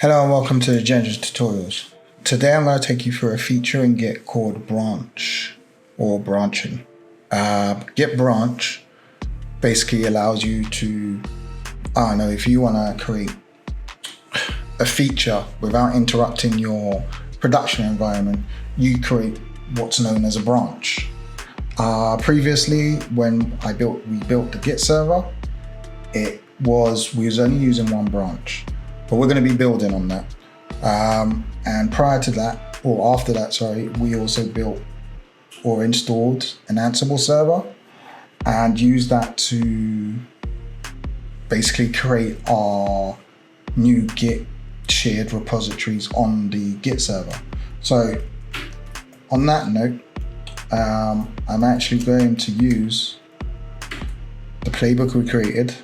Hello and welcome to the Genders Tutorials. Today I'm going to take you through a feature in Git called branch or branching. Git branch basically allows you to, if you want to create a feature without interrupting your production environment, you create what's known as a branch. Previously, when we built the Git server, we was only using one branch. But we're going to be building on that. And prior to that, or after that, sorry, we also built or installed an Ansible server and used that to basically create our new Git shared repositories on the Git server. So on that note, I'm actually going to use the playbook we created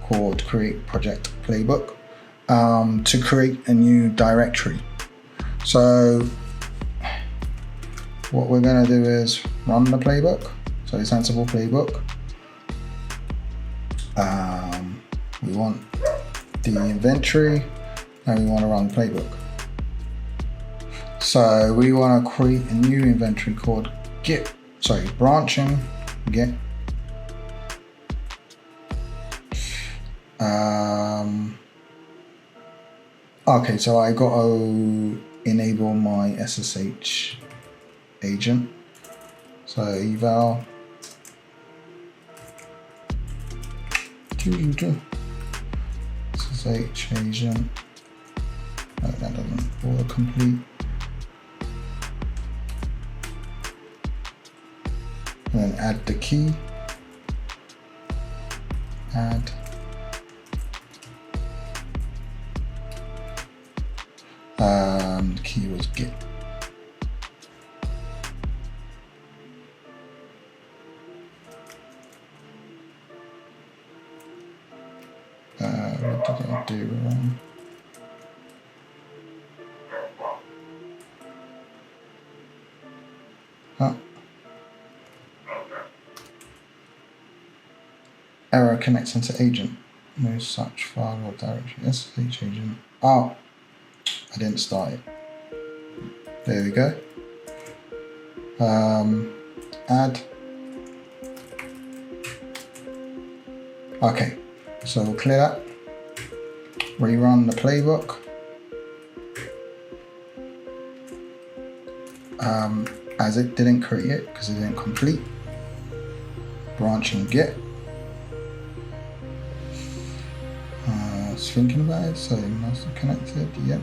called Create Project Playbook to create a new directory. So what we're going to do is run the playbook. So it's Ansible playbook. We want the inventory and we want to run the playbook. So we want to create a new inventory called branching Git. Okay, so I got to enable my ssh agent. So eval ssh agent. No, that doesn't autocomplete. And then add the key. Add. The key was Git. What did I do wrong? Error connects into agent. No such file or directory. SSH agent. Oh, I didn't start it. There we go. Add. Okay, so we'll clear that. Rerun the playbook. As it didn't create it because it didn't complete. Branching Git. It's thinking about it, so it must have connected. Yep.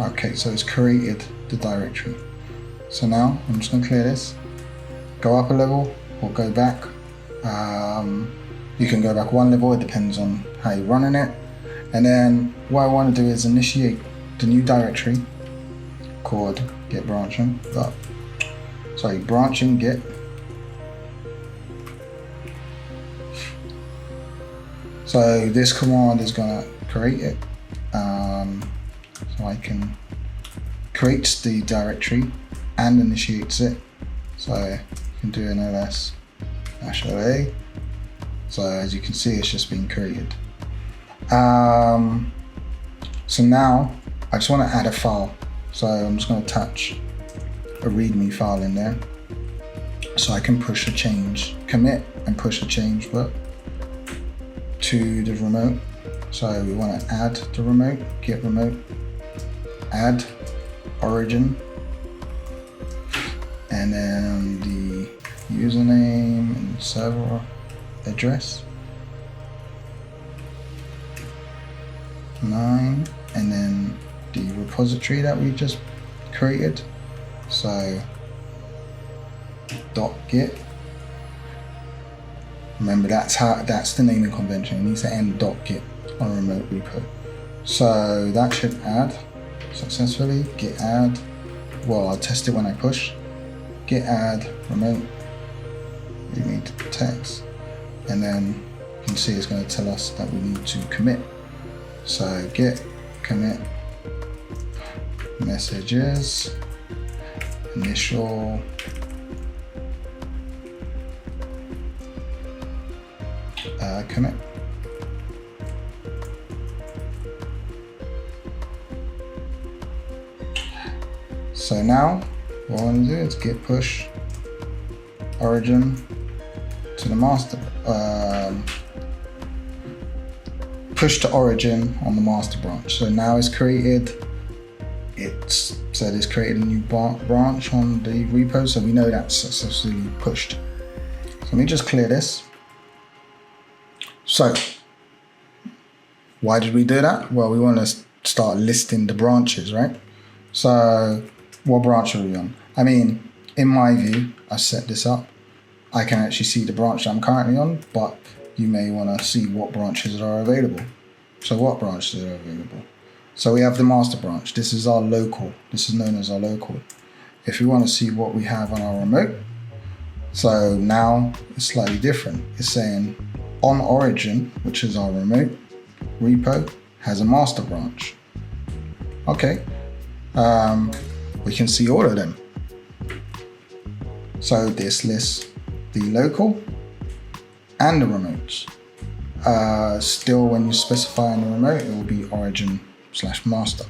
Okay, so it's created the directory. So now I'm just going to clear this, go up a level or go back. You can go back one level, it depends on how you're running it. And then what I want to do is initiate the new directory called Git branching, branching Git. So this command is going to create it. So I can create the directory and initiates it. So you can do an ls-la. So as you can see, it's just been created. So now I just want to add a file. So I'm just going to attach a README file in there. So I can push a change, commit and push a change to the remote. So we want to add the remote, git remote, add origin, and then the username and server address 9, and then the repository that we just created. So .git. Remember, that's the naming convention. It needs to end .git on a remote repo. So that should add successfully. Git add. Well, I'll test it when I push. Git add remote. We need text, and then you can see it's going to tell us that we need to commit. So git commit messages initial commit. So now what I want to do is git push origin to the master, push to origin on the master branch. So now it's created, it's said it's created a new branch on the repo, so we know that's successfully pushed. So let me just clear this. So why did we do that? Well, we want to start listing the branches, right? So what branch are we on? I mean, in my view, I set this up. I can actually see the branch that I'm currently on, but you may want to see what branches are available. So what branches are available? So we have the master branch. This is our local. This is known as our local. If you want to see what we have on our remote, so now it's slightly different. It's saying on origin, which is our remote repo, has a master branch. Okay, we can see all of them. So this lists the local and the remotes. Still, when you specify in the remote, it will be origin/master.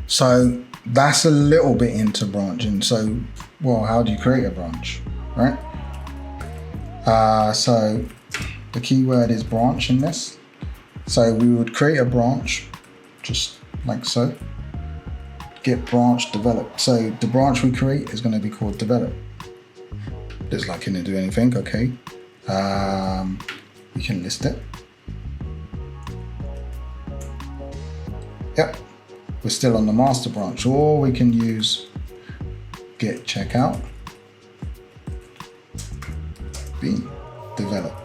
So that's a little bit into branching. So, well, how do you create a branch, right? So the keyword is branch in this. So we would create a branch, just like so. Get branch develop. So the branch we create is going to be called develop. Just like in do anything, okay. We can list it. Yep, we're still on the master branch, or we can use get checkout b development.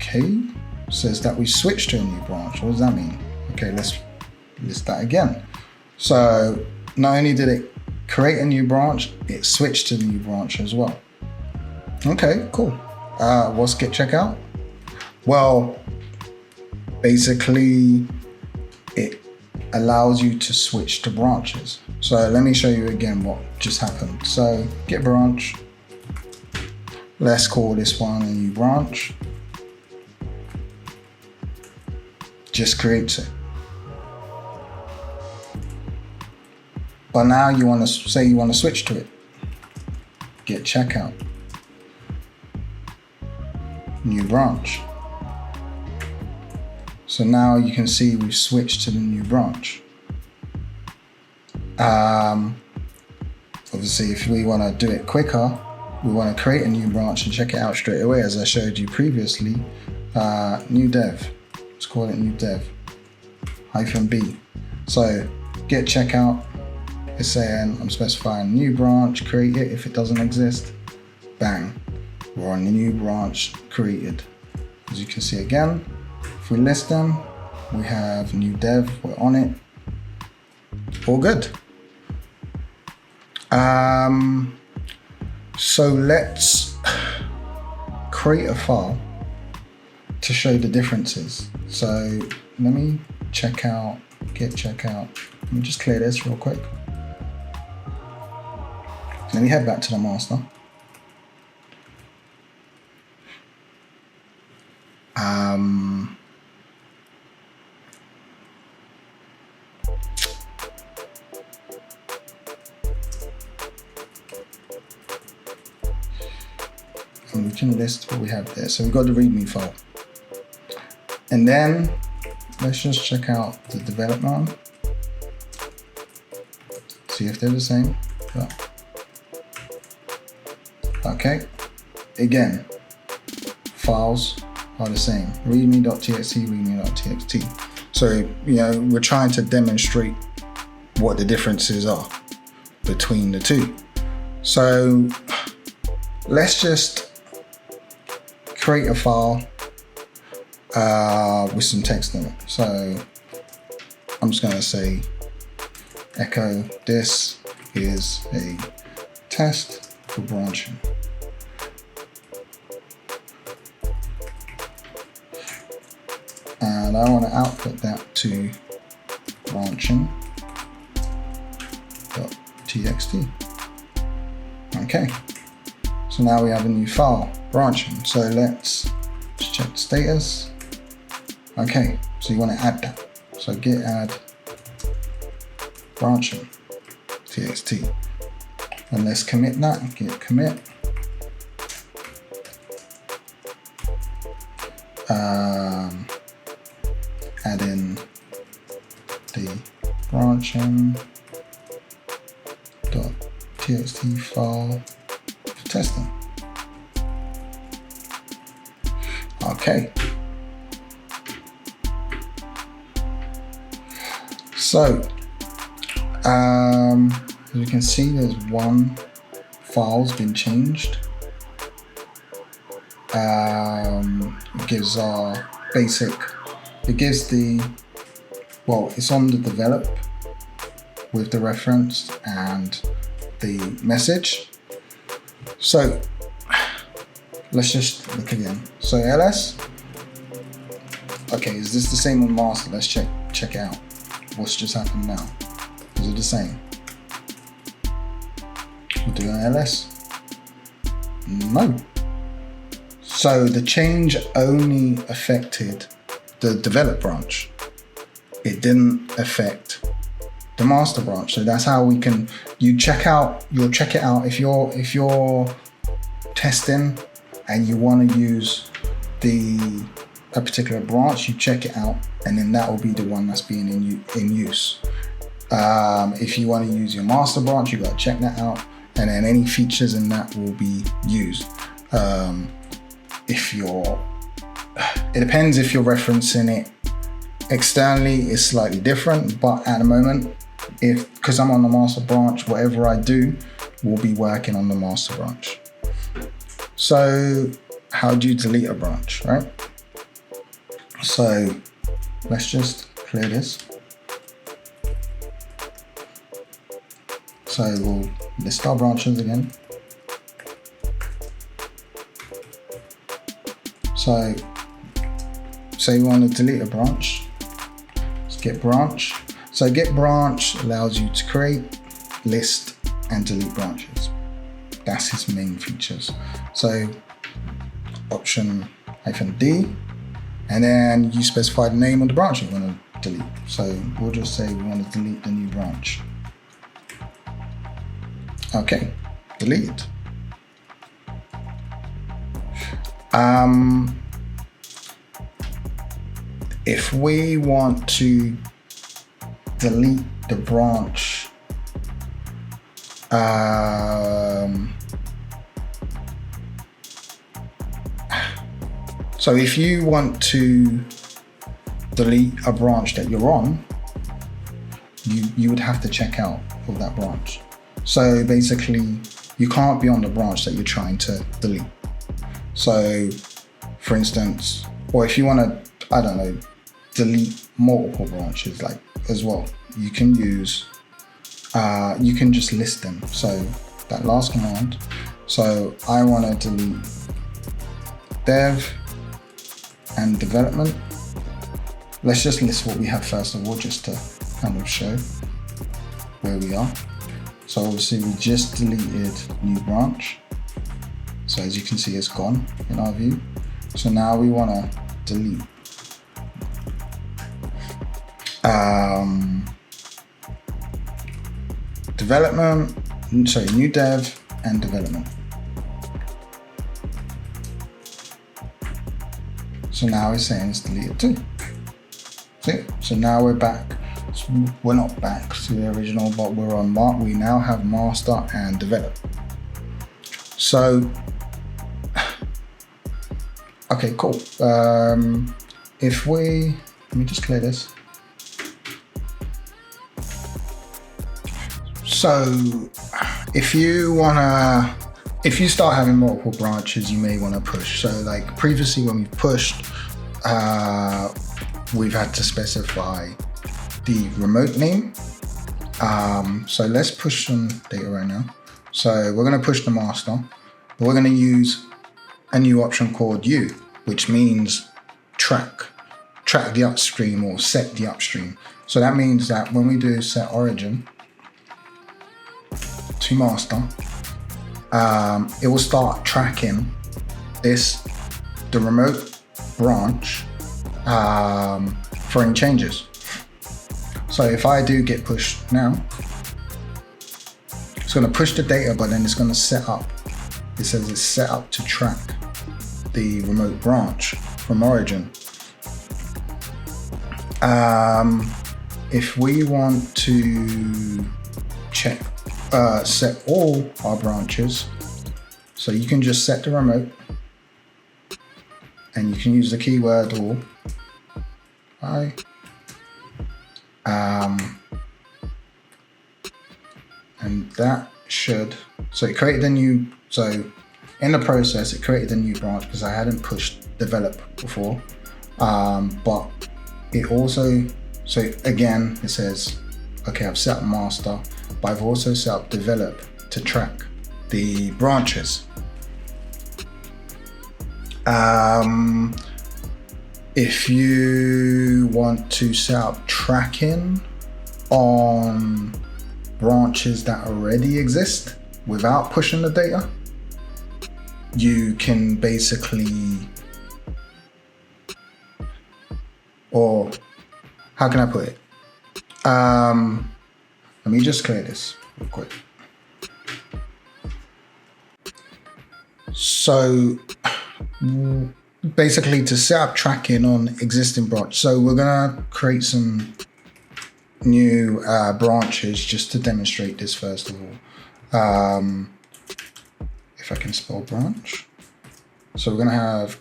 Okay, says that we switch to a new branch. What does that mean? Okay, let's list that again. So not only did it create a new branch, it switched to the new branch as well. Okay, cool. What's get checkout? Well, basically it allows you to switch to branches. So let me show you again what just happened. So get branch. Let's call this one a new branch. Just creates it. But now you want to say you want to switch to it. Get checkout. New branch. So now you can see we've switched to the new branch. Obviously, if we want to do it quicker, we want to create a new branch and check it out straight away, as I showed you previously. New dev. Let's call it new dev -b. So get checkout. It's saying I'm specifying new branch, create it. If it doesn't exist, bang, we're on the new branch created. As you can see again, if we list them, we have new dev, we're on it. All good. So let's create a file to show the differences. So let me check out, get checkout. Let me just clear this real quick. Let me head back to the master. And we can list what we have there. So we've got the README file. And then let's just check out the development. See if they're the same. Yeah. Okay. Again, files are the same. readme.txt, readme.txt. So, you know, we're trying to demonstrate what the differences are between the two. So let's just create a file with some text in it. So I'm just going to say echo, this is a test for branching. And I want to output that to branching.txt. Okay, so now we have a new file, branching. So let's check status. Okay, so you want to add that. So git add branching txt. And let's commit that, git commit. Add in the branching.txt file for testing. Okay. So, as you can see, there's one file's been changed. It gives our basic, it's on the develop with the reference and the message. So let's just look again. So ls, okay, is this the same on master? Let's check it out. What's just happened now? Is it the same? We'll do an ls. No. So the change only affected the develop branch. It didn't affect the master branch. So that's how we can, you'll check it out if you're testing and you want to use a particular branch, you check it out, and then that will be the one that's being in use. If you want to use your master branch, you got to check that out, and then any features in that will be used. It depends if you're referencing it externally, it's slightly different, but at the moment, because I'm on the master branch, whatever I do will be working on the master branch. So how do you delete a branch, right? So let's just clear this. So we'll list our branches again. So say we want to delete a branch, let's get branch. So get branch allows you to create, list, and delete branches. That's its main features. So option -D, and then you specify the name of the branch you want to delete. So we'll just say we want to delete the new branch. Okay, deleted. If we want to delete the branch, so if you want to delete a branch that you're on, you would have to check out of that branch. So basically, you can't be on the branch that you're trying to delete. So for instance, or if you want to, I don't know, delete multiple branches like as well, you can use, you can just list them. So that last command, so I want to delete dev and development. Let's just list what we have first of all, just to kind of show where we are. So obviously we just deleted new branch. So as you can see, it's gone in our view. So now we want to delete new dev and development. So now it's saying it's deleted too. See? So now we're back. So we're not back to the original, but we're on we now have master and develop. So, okay, cool. Let me just clear this. So if you start having multiple branches, you may want to push. So like previously when we've pushed, we've had to specify the remote name. So let's push some data right now. So we're going to push the master, but we're going to use a new option called U, which means track the upstream or set the upstream. So that means that when we do set origin to master, it will start tracking the remote branch for any changes. So if I do git push now, it's going to push the data, but then it's going to set up. It says it's set up to track the remote branch from origin. If we want to check, set all our branches, so you can just set the remote, and you can use the keyword all. And that should, so it created a new, so in the process it created a new branch because I hadn't pushed develop before, but it also, so again it says, okay, I've set up master, but I've also set up develop to track the branches. If you want to set up tracking on branches that already exist without pushing the data, you can basically, or how can I put it? Let me just clear this real quick. So basically, to set up tracking on existing branch, so we're gonna create some new branches just to demonstrate this first of all. If I can spell branch, so we're gonna have,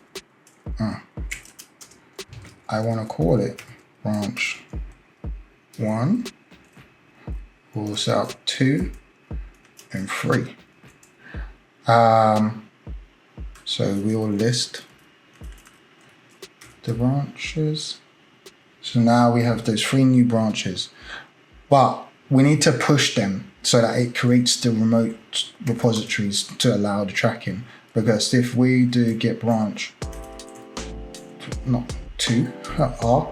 I want to call it branch 1. We'll set up 2 and 3. So we will list the branches. So now we have those 3 new branches, but we need to push them so that it creates the remote repositories to allow the tracking. Because if we do git branch, not 2, R,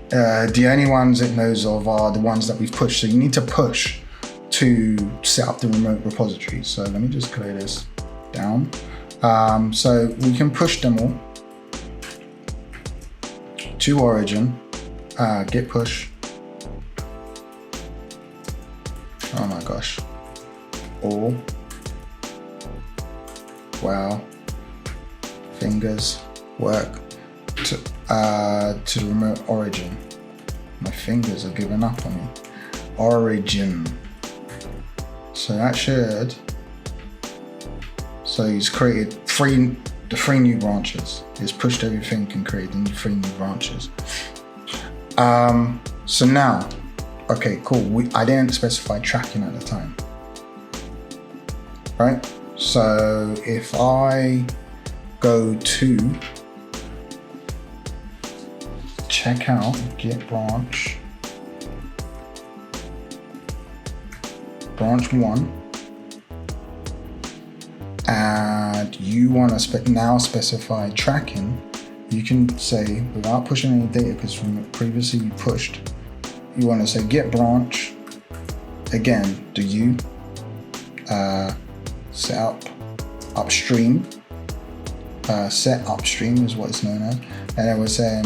the only ones it knows of are the ones that we've pushed. So you need to push to set up the remote repositories. So let me just clear this down. So we can push them all to origin, git push. Oh my gosh. All. Wow. Fingers work to the remote origin. My fingers are giving up on me. Origin. So that should, so he's created the 3 new branches. He's pushed everything and created 3 new branches. So now, okay, cool. I didn't specify tracking at the time, right? So if I go to check out git branch 1, and you want to now specify tracking, you can say, without pushing any data, because from previously you pushed, you want to say git branch, again, do you set up upstream, set upstream is what it's known as, and then we're saying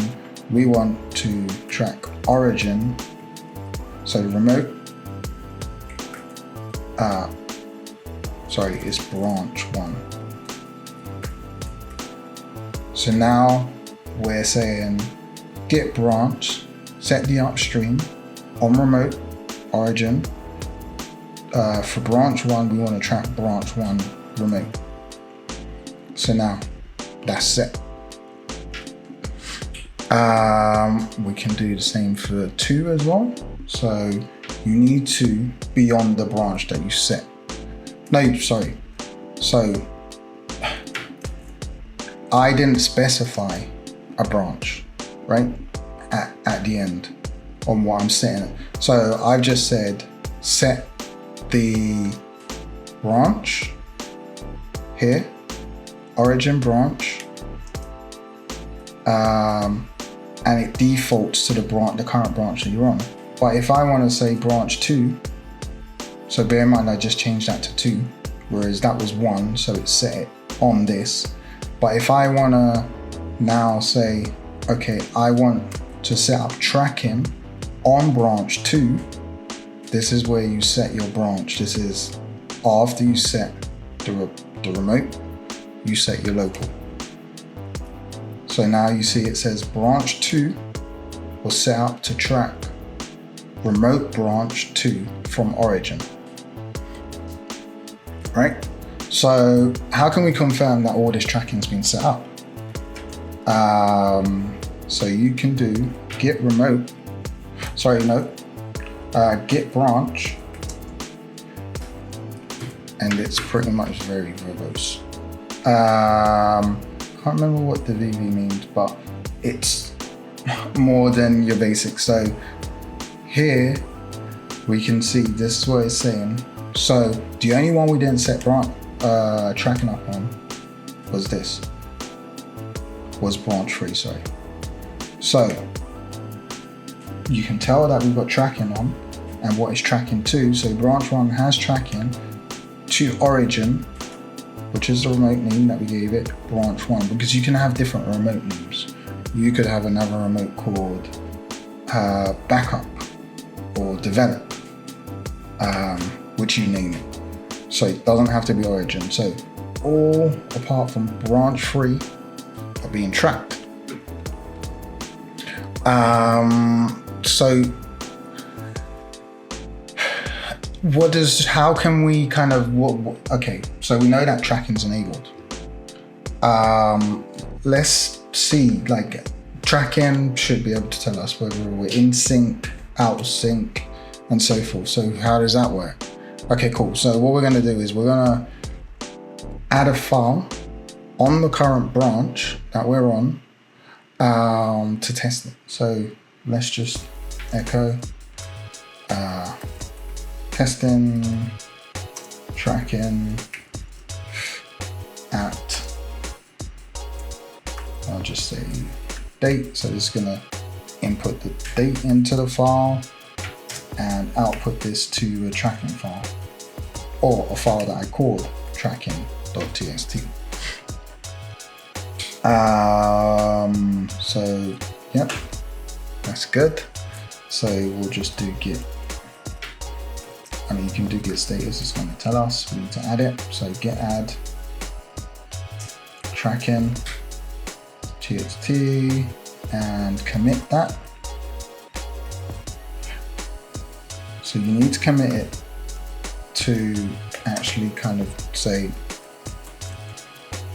we want to track origin, so the remote, sorry, it's branch 1. So now we're saying git branch, set the upstream on remote origin. For branch 1, we want to track branch 1 remote. So now that's set. We can do the same for 2 as well. So you need to be on the branch that you set. No, sorry. So I didn't specify a branch, right? At the end on what I'm setting. So I've just said set the branch here, origin branch, and it defaults to the current branch that you're on. But if I want to say branch 2, so bear in mind I just changed that to 2, whereas that was 1, so it's set it on this. But if I wanna now say, okay, I want to set up tracking on branch 2, this is where you set your branch. This is after you set the remote, you set your local. So now you see it says branch 2 was set up to track remote branch 2 from origin. Right? So how can we confirm that all this tracking's been set up? So you can do git remote, git branch, and it's pretty much very verbose. Can't remember what the VV means, but it's more than your basic. So here we can see this is what it's saying. So the only one we didn't set tracking up on was branch 3, sorry. So you can tell that we've got tracking on and what is tracking to. So branch 1 has tracking to origin, which is the remote name that we gave it, branch 1, because you can have different remote names. You could have another remote called backup or develop, which you name it. So it doesn't have to be origin. So all apart from branch 3 are being tracked. So how can we kind of, okay, so we know that tracking's enabled. Let's see, like tracking should be able to tell us whether we're in sync, out of sync, and so forth. So how does that work? Okay, cool. So what we're gonna do is we're gonna add a file on the current branch that we're on to test it. So let's just echo testing tracking at, I'll just say date. So this is gonna input the date into the file and output this to a tracking file, or a file that I called tracking.txt. So yep, that's good. So we'll just do git. You can do git status, it's going to tell us we need to add it. So git add tracking txt and commit that. So you need to commit it to actually kind of say,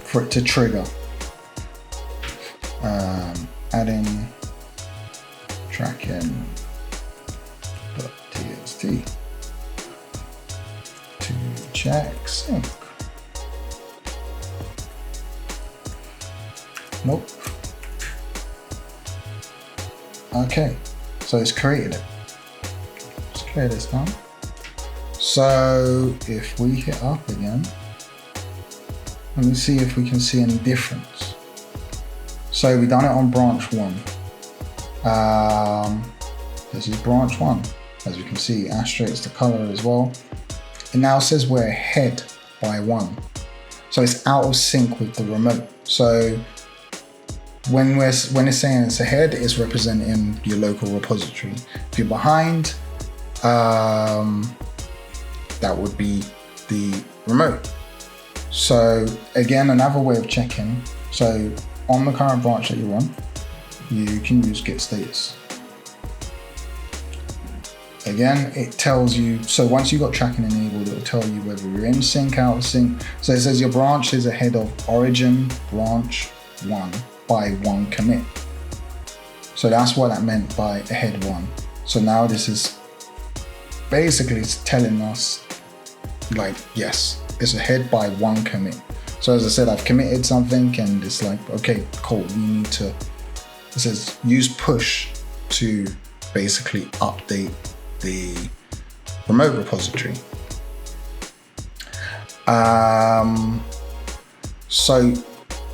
for it to trigger. Adding tracking.txt to check sync. Nope. Okay, so it's created it. Let's clear this down. So if we hit up again, let me see if we can see any difference. So we done it on branch 1. This is branch 1. As you can see, asterisks the color as well. It now says we're ahead by 1. So it's out of sync with the remote. So when it's saying it's ahead, it's representing your local repository. If you're behind, that would be the remote. So again, another way of checking. So on the current branch that you're on, you can use git status. Again, it tells you, so once you've got tracking enabled, it will tell you whether you're in sync, out of sync. So it says your branch is ahead of origin branch 1 by 1 commit. So that's what that meant by ahead 1. So now this is basically telling us, like, yes, it's ahead by 1 commit. So as I said, I've committed something and it's like, okay, cool, you need to, it says use push to basically update the remote repository. So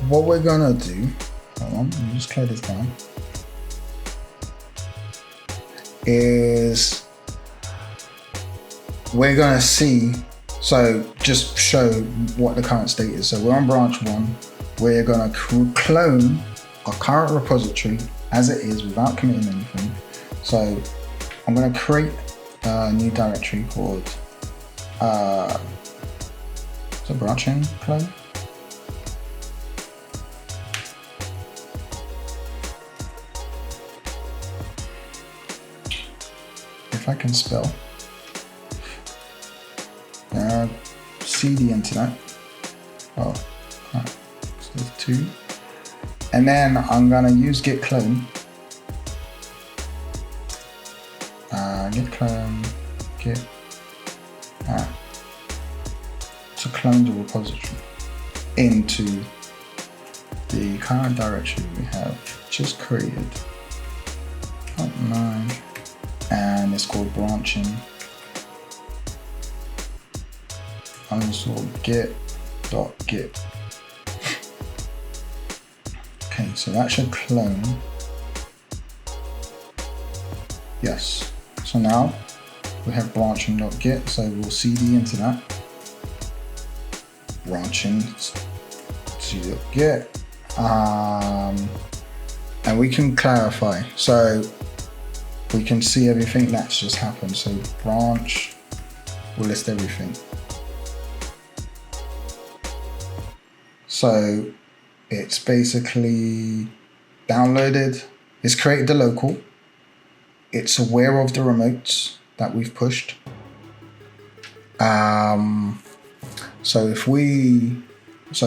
what we're gonna do, hold on, let me just clear this down, is we're gonna see So just show what the current state is. So we're on branch 1. We're gonna clone our current repository as it is without committing anything. So I'm gonna create a new directory called branching clone. If I can spell. CD internet. Oh, right. So there's 2. And then I'm gonna use git clone. Git clone, git to clone the repository into the current directory we have just created. 9, and it's called branching _ git.git. Okay, so that should clone. Yes. So now we have branching.git, so we'll cd into that. Branching.git. And we can clarify. So we can see everything that's just happened. So branch will list everything. So it's basically downloaded, it's created the local, it's aware of the remotes that we've pushed. So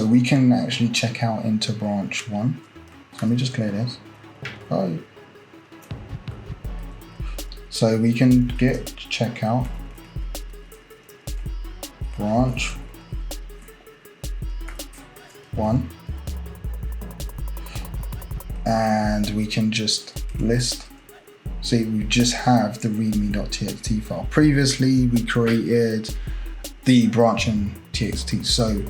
we can actually check out into branch 1. So let me just clear this. Oh. So we can git check out branch 1, and we can just list. See, we just have the readme.txt file. Previously, we created the branching txt. So,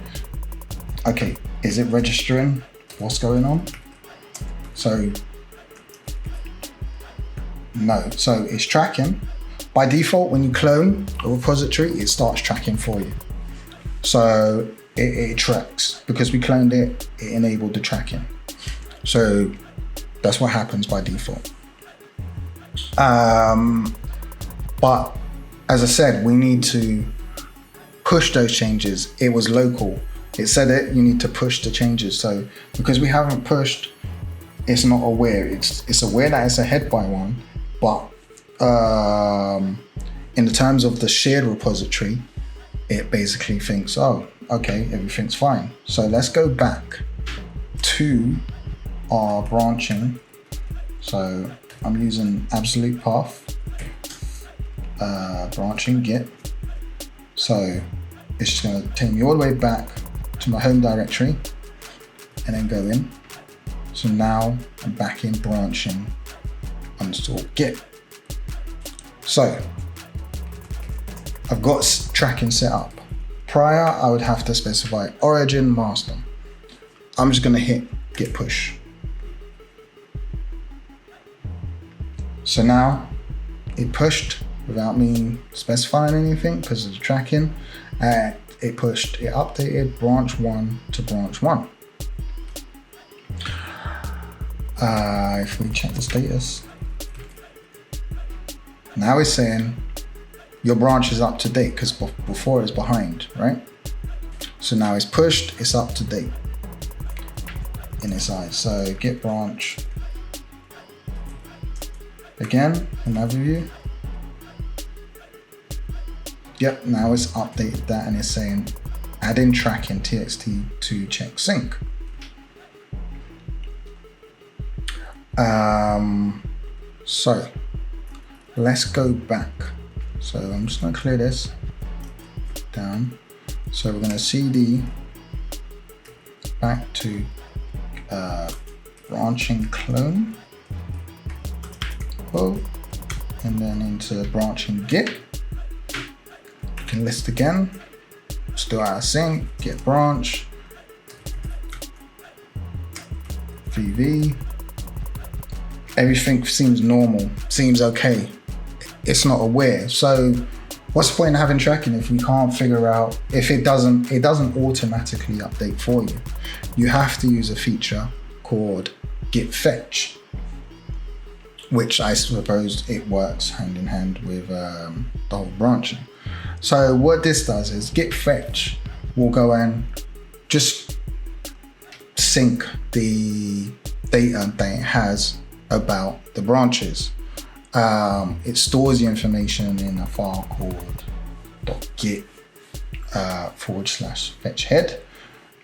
okay, is it registering what's going on? So, no. So it's tracking. By default, when you clone a repository, it starts tracking for you. So it tracks. Because we cloned it, it enabled the tracking. So that's what happens by default. But as I said, we need to push those changes. It was local. It said it, you need to push the changes. So because we haven't pushed, it's not aware. It's aware that it's ahead by 1, but in the terms of the shared repository, it basically thinks, oh, okay, everything's fine. So let's go back to our branching. So I'm using absolute path, branching git. So it's just going to take me all the way back to my home directory and then go in. So now I'm back in branching _ git. So I've got tracking set up. Prior, I would have to specify origin master. I'm just going to hit git push. So now it pushed without me specifying anything because of the tracking. It pushed, it updated branch 1 to branch 1. If we check the status, now it's saying your branch is up to date because before it's behind, right? So now it's pushed, it's up to date in its eyes. So git branch. Again, another view. Yep, now it's updated that and it's saying add in tracking txt to check sync. So let's go back. So I'm just going to clear this down. So we're going to cd back to branching clone. And then into branching git. We can list again. Still out of sync. Git branch. VV. Everything seems normal. Seems okay. It's not aware. So what's the point in having tracking if we can't figure out, if it doesn't automatically update for you? You have to use a feature called git fetch, which I suppose it works hand in hand with the whole branching. So what this does is git fetch will go and just sync the data that it has about the branches. It stores the information in a file called .git /fetch head,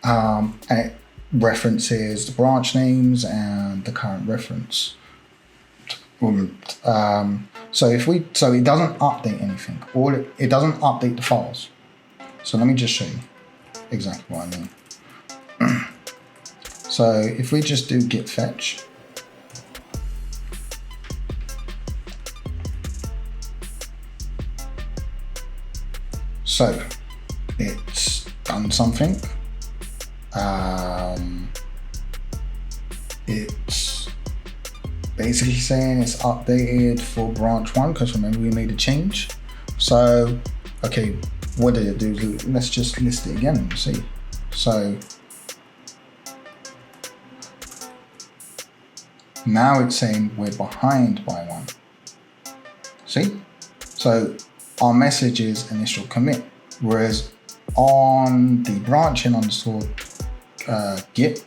and it references the branch names and the current reference. So it doesn't update anything. It doesn't update the files. So let me just show you exactly what I mean. So if we just do git fetch, so it's done something. It's basically saying it's updated for branch 1, because remember we made a change. So, okay, what did it do? Let's just list it again and see. So now it's saying we're behind by 1. See? So our message is initial commit, whereas on the branching underscore git,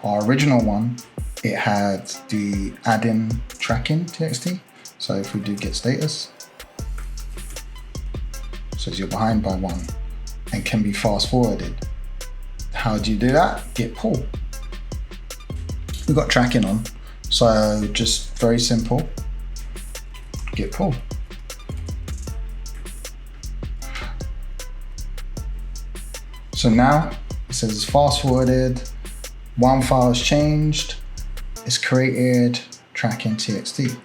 our original one, it had the add-in tracking txt. So if we do git status, it says you're behind by 1 and can be fast forwarded. How do you do that? Git pull. We've got tracking on, so just very simple, git pull. So now it says fast forwarded, 1 file has changed, it's created tracking txt.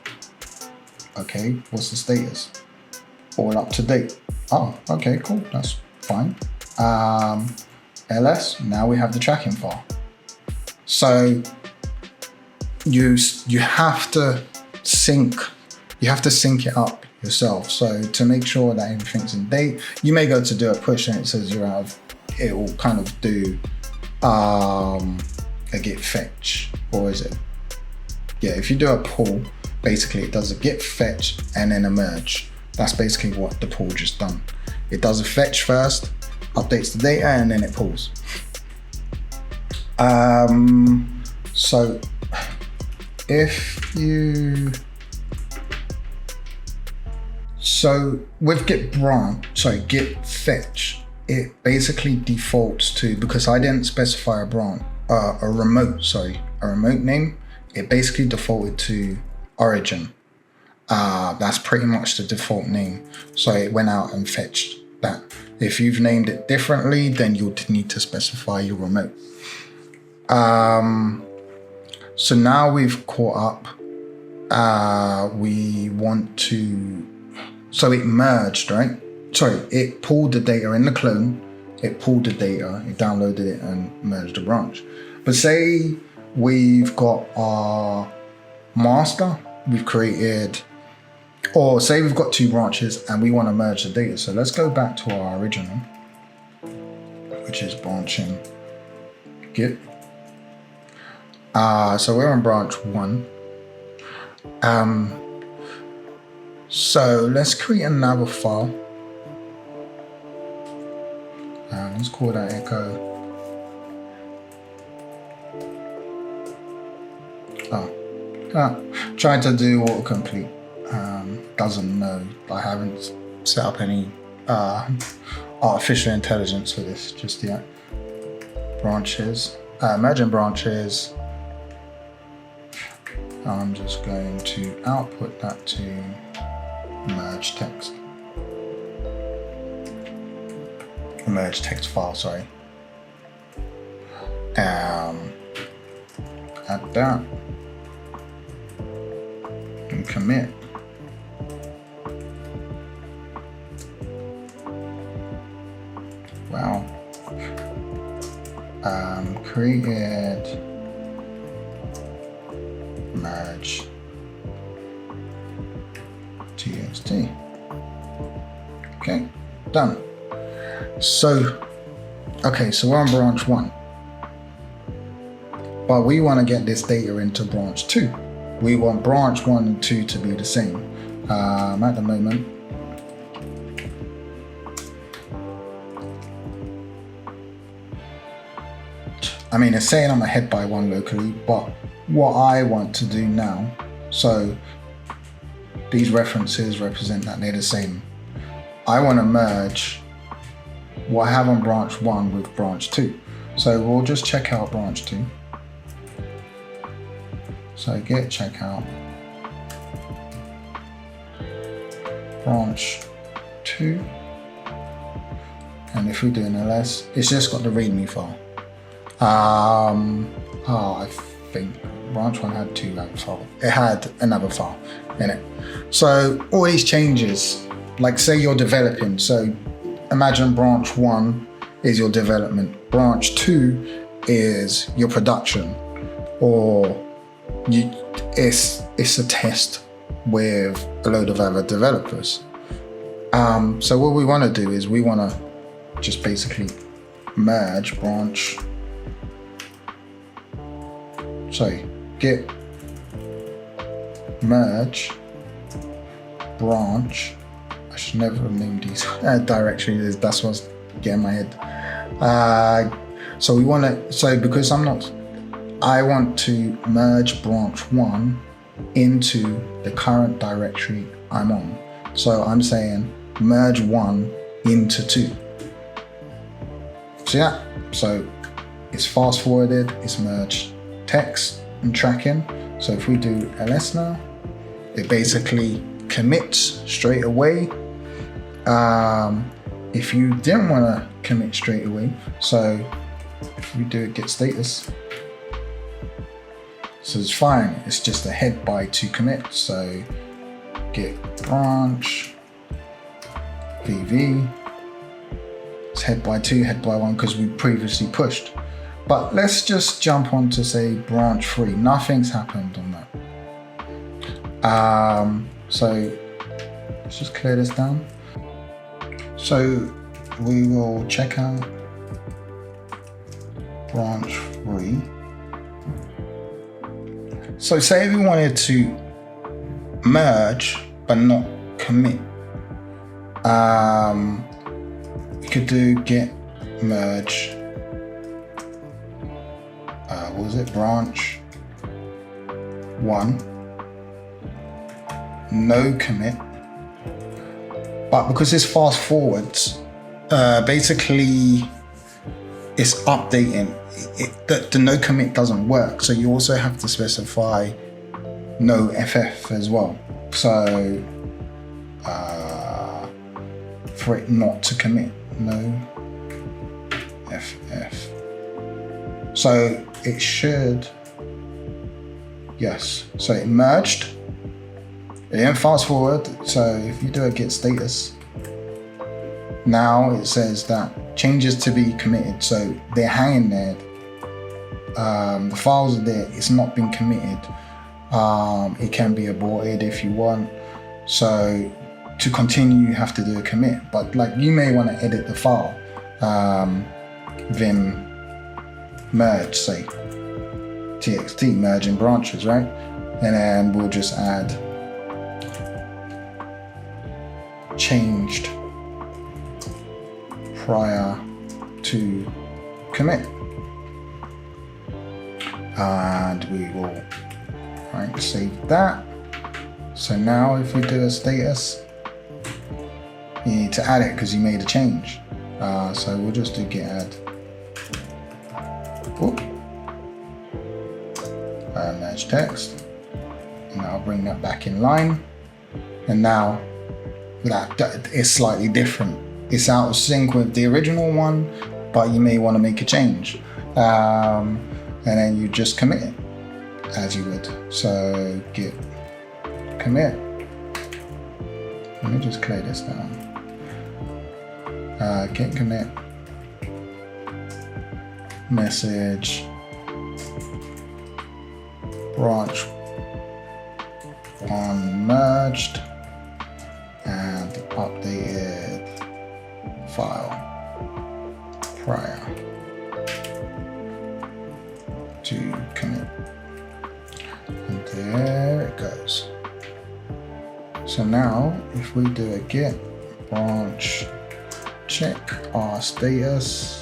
Okay, what's the status? All up to date. Oh, okay, cool, that's fine. ls, now we have the tracking file. So you have to sync it up yourself. So to make sure that everything's in date, you may go to do a push and it says you're out of, it will kind of do a git fetch, or is it? Yeah, if you do a pull, basically it does a git fetch and then a merge. That's basically what the pull just done. It does a fetch first, updates the data, and then it pulls. So if you, so with git fetch, it basically defaults to, because I didn't specify a remote name, it basically defaulted to origin. That's pretty much the default name. So it went out and fetched that. If you've named it differently, then you'll need to specify your remote. So now we've caught up. We want to, so it merged, right? Sorry, it pulled the data in the clone, it pulled the data, it downloaded it and merged the branch. But say we've got our master, we've created, or say we've got 2 branches and we want to merge the data. So let's go back to our original, which is branching git. So we're on branch 1. So let's create another file. Let's call that echo. Tried to do autocomplete. Doesn't know. I haven't set up any artificial intelligence for this just yet. Branches, merging branches. I'm just going to output that to merge text. Merge text file, sorry. Add that and commit. Wow. Created merge txt. Okay, done. So, okay, so we're on branch 1. But we want to get this data into branch 2. We want branch 1 and 2 to be the same. At the moment, I mean, it's saying I'm ahead by 1 locally, but what I want to do now, so these references represent that they're the same. I want to merge what I have on branch 1 with branch 2. So we'll just check out branch 2. So git checkout branch 2, and if we do an ls, it's just got the readme file. I think branch 1 had 2 like file. It had another file in it. So all these changes, like say you're developing, so imagine branch 1 is your development, branch 2 is your production, or it's a test with a load of other developers. So what we want to do is we want to just basically merge branch, git merge branch. I should never have named these directories. That's what's getting my head. So we want to, because I want to merge branch 1 into the current directory I'm on. So I'm saying merge 1 into 2. See that? So it's fast forwarded, it's merged text and tracking. So if we do ls now, it basically commits straight away. If you didn't want to commit straight away, so if we do git status, so it's fine, it's just a head by 2 commit. So git branch vv, it's head by 2, head by 1 because we previously pushed. But let's just jump on to say branch 3. Nothing's happened on that. So let's just clear this down. So we will check out branch 3. So say we wanted to merge but not commit. We could do git merge, what was it, branch 1, no commit. But because it's fast forwards, basically it's updating. The no commit doesn't work, so you also have to specify no ff as well. So for it not to commit, no ff. So it should, yes. So it merged. It didn't fast forward. So if you do a git status, now it says that changes to be committed. So they're hanging there. The files are there. It's not been committed. It can be aborted if you want. So to continue, you have to do a commit. But like you may want to edit the file. Vim merge, say txt merging branches, right? And then we'll just add changed prior to commit, and we will save that. So now if we do a status, you need to add it because you made a change. So we'll just do git add merge text, and I'll bring that back in line. And now that is slightly different. It's out of sync with the original one, but you may want to make a change, and then you just commit it as you would. So git commit. Let me just clear this down. Git commit message branch 1 merged and updated file prior to commit. And there it goes. So now if we do a git branch check our status.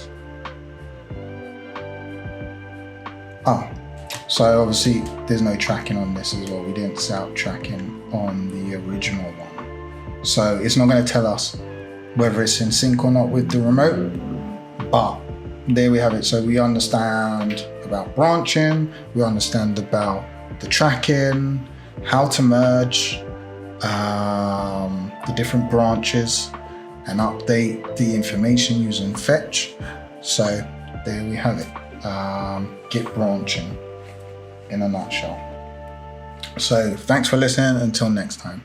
So obviously there's no tracking on this as well. We didn't set up tracking on the original one. So it's not going to tell us whether it's in sync or not with the remote, but there we have it. So we understand about branching, we understand about the tracking, how to merge the different branches and update the information using fetch. So there we have it, git branching in a nutshell. So thanks for listening, until next time.